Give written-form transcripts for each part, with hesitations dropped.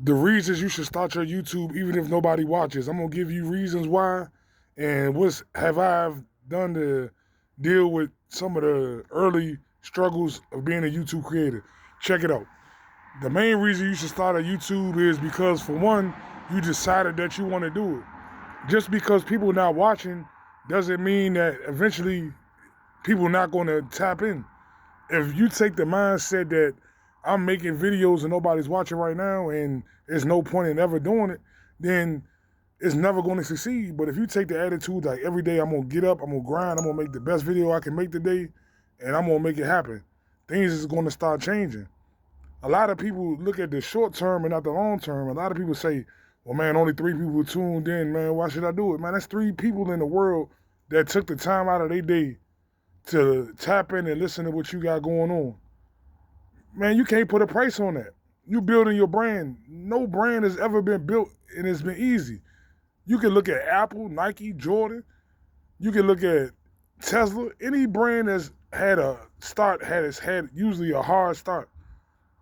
the reasons you should start your YouTube even if nobody watches. I'm gonna give you reasons why and what have I done to deal with some of the early struggles of being a YouTube creator. Check it out. The main reason you should start a YouTube is because for one, you decided that you want to do it. Just because people not watching doesn't mean that eventually people not going to tap in. If you take the mindset that I'm making videos and nobody's watching right now and there's no point in ever doing it, then it's never going to succeed. But if you take the attitude like every day I'm going to get up, I'm going to grind, I'm going to make the best video I can make today, and I'm going to make it happen, things is going to start changing. A lot of people look at the short term and not the long term. A lot of people say, well, man, only 3 people tuned in, man. Why should I do it? Man, that's 3 people in the world that took the time out of their day to tap in and listen to what you got going on. Man, you can't put a price on that. You building your brand. No brand has ever been built and it's been easy. You can look at Apple, Nike, Jordan. You can look at Tesla. Any brand that's had a start has had usually a hard start.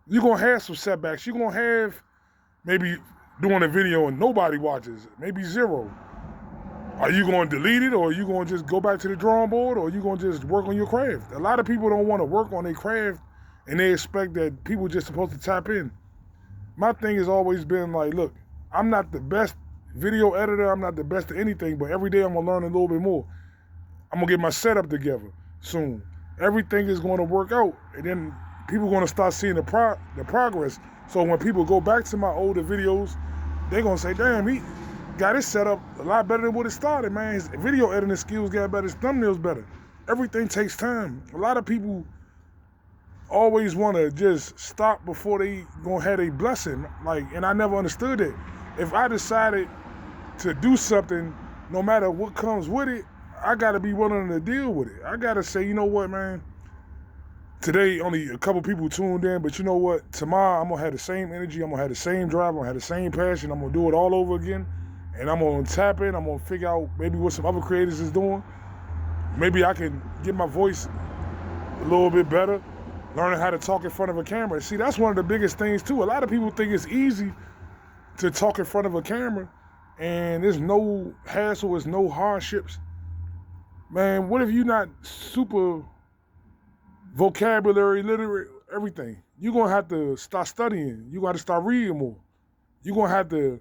You're going to have some setbacks. You're going to have maybe doing a video and nobody watches it, maybe 0. Are you going to delete it, or are you going to just go back to the drawing board, or are you going to just work on your craft? A lot of people don't want to work on their craft and they expect that people just supposed to tap in. My thing has always been like, look, I'm not the best video editor. I'm not the best at anything, but every day I'm going to learn a little bit more. I'm going to get my setup together soon. Everything is going to work out, and then people are going to start seeing the progress. So when people go back to my older videos, they're going to say, damn, he got his set up a lot better than what it started, man. His video editing skills got better, his thumbnails better. Everything takes time. A lot of people always want to just stop before they gonna have a blessing. And I never understood it. If I decided to do something, no matter what comes with it, I gotta be willing to deal with it. I gotta say, you know what, man? Today, only a couple people tuned in, but you know what? Tomorrow, I'm gonna have the same energy. I'm gonna have the same drive. I'm gonna have the same passion. I'm gonna do it all over again. And I'm gonna tap in. I'm gonna figure out maybe what some other creators is doing. Maybe I can get my voice a little bit better. Learning how to talk in front of a camera. See, that's one of the biggest things too. A lot of people think it's easy to talk in front of a camera and there's no hassle, there's no hardships. Man, what if you're not super vocabulary literate, everything? You're gonna have to start studying. You're gonna have to start reading more. You're gonna have to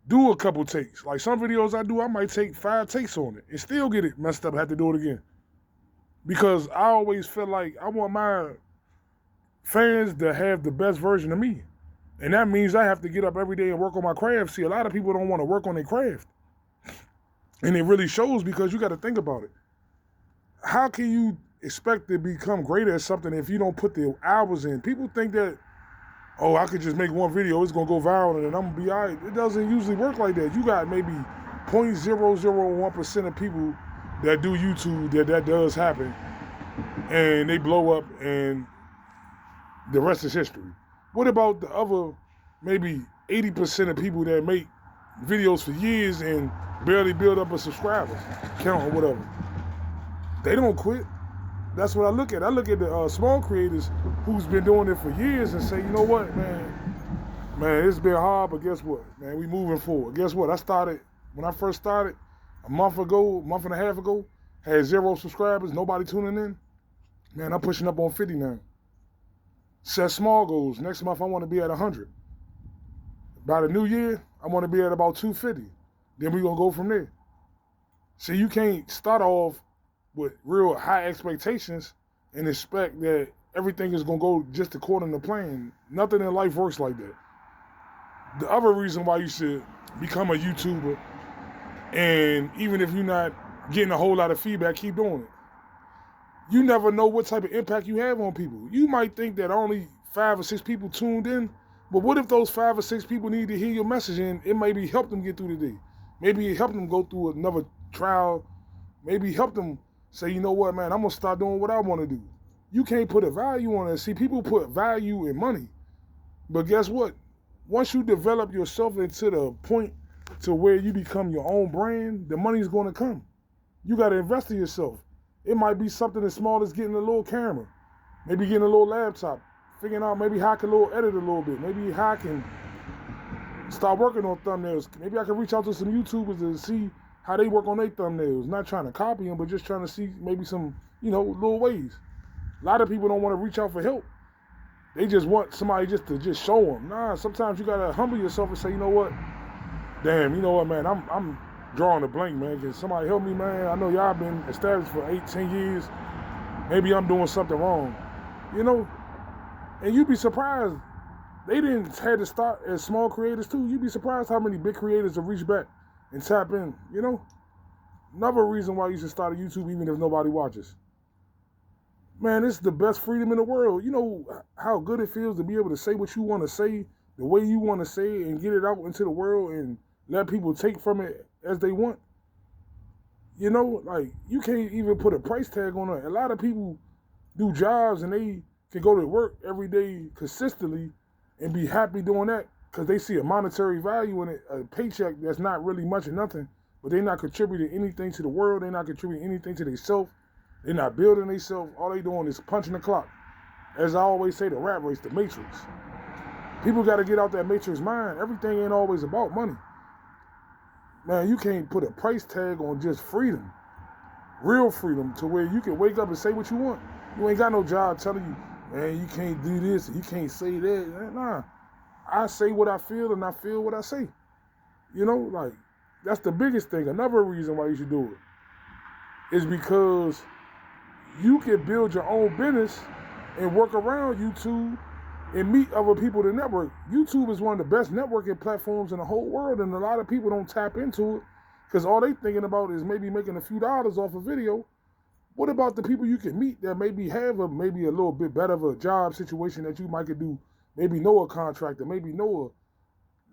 do a couple takes. Like some videos I do, I might take 5 takes on it and still get it messed up, have to do it again. Because I always feel like I want my fans to have the best version of me. And that means I have to get up every day and work on my craft. See, a lot of people don't want to work on their craft. And it really shows because you got to think about it. How can you expect to become greater at something if you don't put the hours in? People think that, oh, I could just make one video, it's going to go viral and I'm going to be all right. It doesn't usually work like that. You got maybe 0.001% of people that do YouTube that does happen, and they blow up, and the rest is history. What about the other maybe 80% of people that make videos for years and barely build up a subscriber count or whatever? They don't quit. That's what I look at. I look at the small creators who's been doing it for years and say, you know what, man, it's been hard, but guess what, man, we moving forward. Guess what? When I first started, a month and a half ago, had 0 subscribers, nobody tuning in. Man, I'm pushing up on 50 now. Set small goals. Next month, I want to be at 100. By the new year, I want to be at about 250. Then we're going to go from there. See, you can't start off with real high expectations and expect that everything is going to go just according to plan. Nothing in life works like that. The other reason why you should become a YouTuber, and even if you're not getting a whole lot of feedback, keep doing it. You never know what type of impact you have on people. You might think that only 5 or 6 people tuned in, but what if those 5 or 6 people need to hear your message and it maybe help them get through the day? Maybe it helped them go through another trial. Maybe help them say, you know what, man, I'm going to start doing what I want to do. You can't put a value on it. See, people put value in money. But guess what? Once you develop yourself into the point to where you become your own brand, the money's going to come. You got to invest in yourself. It might be something as small as getting a little camera, maybe getting a little laptop, figuring out maybe how I can edit a little bit, maybe how I can start working on thumbnails. Maybe I can reach out to some YouTubers to see how they work on their thumbnails. Not trying to copy them, but just trying to see maybe some, little ways. A lot of people don't want to reach out for help. They just want somebody just to just show them. Nah, sometimes you gotta humble yourself and say, you know what? Damn, you know what, man? I'm drawing a blank, man. Can somebody help me, man? I know y'all been established for 8, 10 years. Maybe I'm doing something wrong, And you'd be surprised. They didn't have to start as small creators too. You'd be surprised how many big creators have reached back and tap in, Another reason why you should start a YouTube even if nobody watches. Man, it's the best freedom in the world. You know how good it feels to be able to say what you want to say, the way you want to say it, and get it out into the world and let people take from it as they want. Like, you can't even put a price tag on it. A lot of people do jobs and they can go to work every day consistently and be happy doing that because they see a monetary value in it, a paycheck that's not really much or nothing, but they're not contributing anything to the world. They're not contributing anything to themselves. They're not building themselves. All they doing is punching the clock. As I always say, the rat race, the matrix. People got to get out that matrix mind. Everything ain't always about money. Man, you can't put a price tag on just freedom. Real freedom to where you can wake up and say what you want. You ain't got no job telling you, man, you can't do this, you can't say that. Nah, I say what I feel and I feel what I say. Like, that's the biggest thing. Another reason why you should do it is because you can build your own business and work around YouTube and meet other people to network. YouTube is one of the best networking platforms in the whole world, and a lot of people don't tap into it because all they thinking about is maybe making a few dollars off a video. What about the people you can meet that maybe have maybe a little bit better of a job situation that you might could do? Maybe know a contractor, maybe know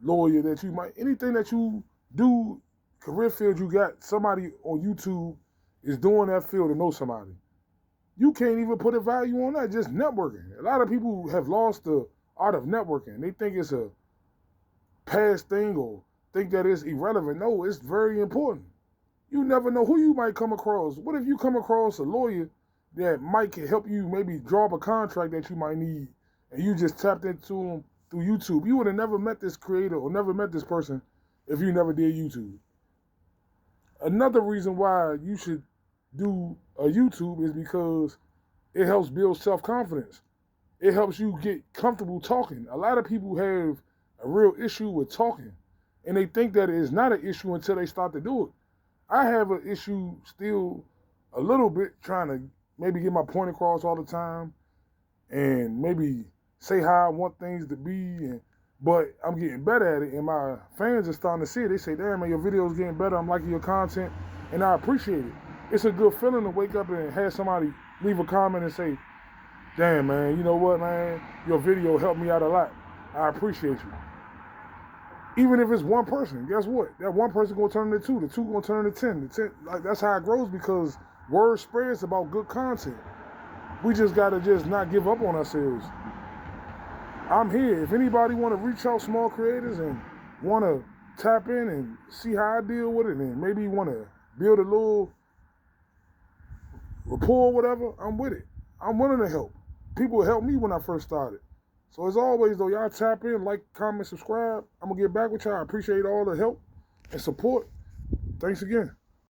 a lawyer that you might, anything that you do, career field you got, somebody on YouTube is doing that field to know somebody. You can't even put a value on that, just networking. A lot of people have lost the art of networking. They think it's a past thing or think that it's irrelevant. No, it's very important. You never know who you might come across. What if you come across a lawyer that might help you maybe draw up a contract that you might need and you just tapped into them through YouTube? You would have never met this creator or never met this person if you never did YouTube. Another reason why you should do a YouTube is because it helps build self-confidence. It helps you get comfortable talking. A lot of people have a real issue with talking, and they think that it is not an issue until they start to do it. I have an issue still a little bit trying to maybe get my point across all the time and maybe say how I want things to be, but I'm getting better at it, and my fans are starting to see it. They say, damn, man, your video's getting better. I'm liking your content, and I appreciate it. It's a good feeling to wake up and have somebody leave a comment and say, damn, man, you know what, man, your video helped me out a lot. I appreciate you. Even if it's one person, guess what? That one person gonna turn into 2, the 2 gonna turn into 10. The 10, like, that's how it grows because word spreads about good content. We just gotta just not give up on ourselves. I'm here. If anybody wanna reach out, small creators, and wanna tap in and see how I deal with it, and maybe wanna build a little rapport or whatever, I'm with it. I'm willing to help. People helped me when I first started. So as always, though, y'all tap in, like, comment, subscribe. I'm going to get back with y'all. I appreciate all the help and support. Thanks again.